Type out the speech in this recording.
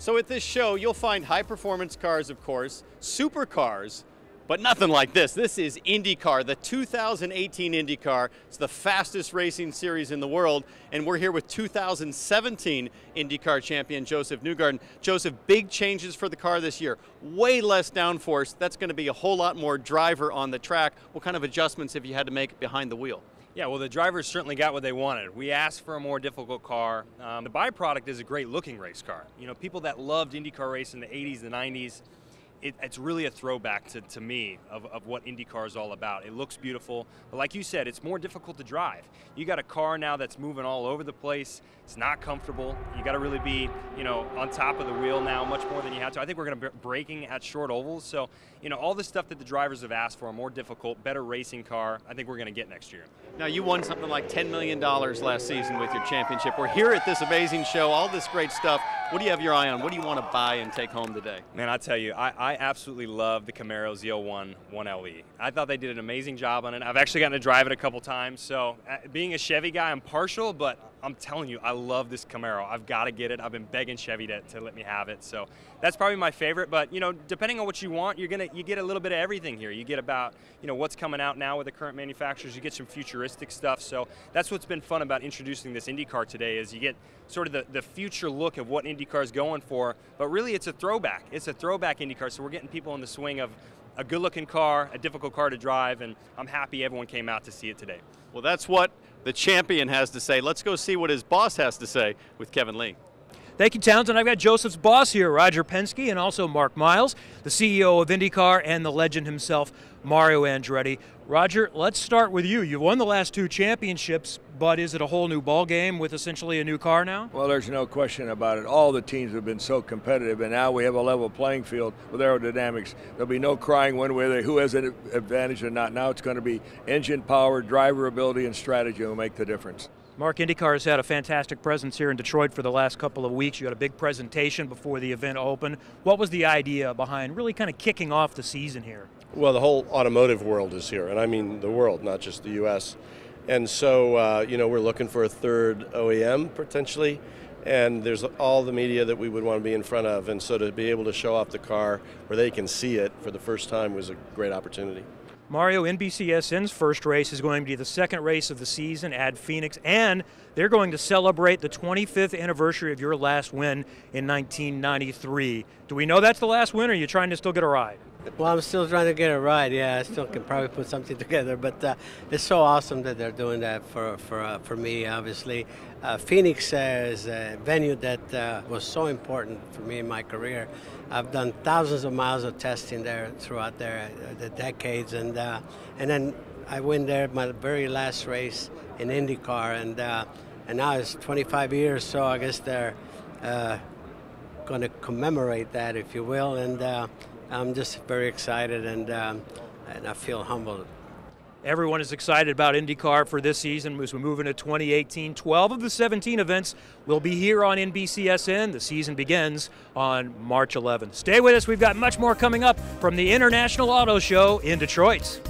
So at this show, you'll find high-performance cars, of course, supercars, but nothing like this. This is IndyCar, the 2018 IndyCar. It's the fastest racing series in the world, and we're here with 2017 IndyCar champion Josef Newgarden. Josef, big changes for the car this year. Way less downforce. That's going to be a whole lot more driver on the track. What kind of adjustments have you had to make behind the wheel? Yeah, well, the drivers certainly got what they wanted. We asked for a more difficult car. The byproduct is a great-looking race car. You know, people that loved IndyCar race in the 80s, the 90s, it's really a throwback to me of what IndyCar is all about. It looks beautiful, but like you said, it's more difficult to drive. You got a car now that's moving all over the place. It's not comfortable. You got to really be, you know, on top of the wheel now much more than you had to. I think we're going to be braking at short ovals. So, you know, all the stuff that the drivers have asked for, a more difficult, better racing car, I think we're going to get next year. Now, you won something like $10 million last season with your championship. We're here at this amazing show, all this great stuff. What do you have your eye on? What do you want to buy and take home today? Man, I tell you, I absolutely love the Camaro ZL1 1LE. I thought they did an amazing job on it. I've actually gotten to drive it a couple times. So being a Chevy guy, I'm partial, but I'm telling you, I love this Camaro. I've got to get it. I've been begging Chevy to let me have it. So that's probably my favorite. But, you know, depending on what you want, you get a little bit of everything here. You get about, you know, what's coming out now with the current manufacturers. You get some futuristic stuff. So that's what's been fun about introducing this IndyCar today is you get sort of the future look of what IndyCar is going for. But really, it's a throwback. It's a throwback IndyCar. So we're getting people in the swing of a good-looking car, a difficult car to drive, and I'm happy everyone came out to see it today. Well, that's what the champion has to say. Let's go see what his boss has to say with Kevin Lee. Thank you, Townsend. I've got Josef's boss here, Roger Penske, and also Mark Miles, the CEO of IndyCar, and the legend himself, Mario Andretti. Roger, let's start with you. You won the last two championships, but is it a whole new ball game with essentially a new car now? Well, there's no question about it. All the teams have been so competitive, and now we have a level playing field with aerodynamics. There'll be no crying one way who has an advantage or not. Now it's going to be engine power, driver ability, and strategy will make the difference. Mark, IndyCar has had a fantastic presence here in Detroit for the last couple of weeks. You had a big presentation before the event opened. What was the idea behind really kind of kicking off the season here? Well, the whole automotive world is here, and I mean the world, not just the U.S. And so, you know, we're looking for a third OEM potentially, and there's all the media that we would want to be in front of. And so to be able to show off the car where they can see it for the first time was a great opportunity. Mario, NBCSN's first race is going to be the second race of the season at Phoenix, and they're going to celebrate the 25th anniversary of your last win in 1993. Do we know that's the last win, or are you trying to still get a ride? Well, I'm still trying to get a ride. Yeah, I still can probably put something together, but it's so awesome that they're doing that for me, obviously. Phoenix is a venue that was so important for me in my career. I've done thousands of miles of testing there throughout the decades, and then I win there my very last race in IndyCar, and now it's 25 years, so I guess they're going to commemorate that, if you will, and I'm just very excited, and I feel humbled. Everyone is excited about IndyCar for this season as we move into 2018. 12 of the 17 events will be here on NBCSN. The season begins on March 11th. Stay with us. We've got much more coming up from the International Auto Show in Detroit.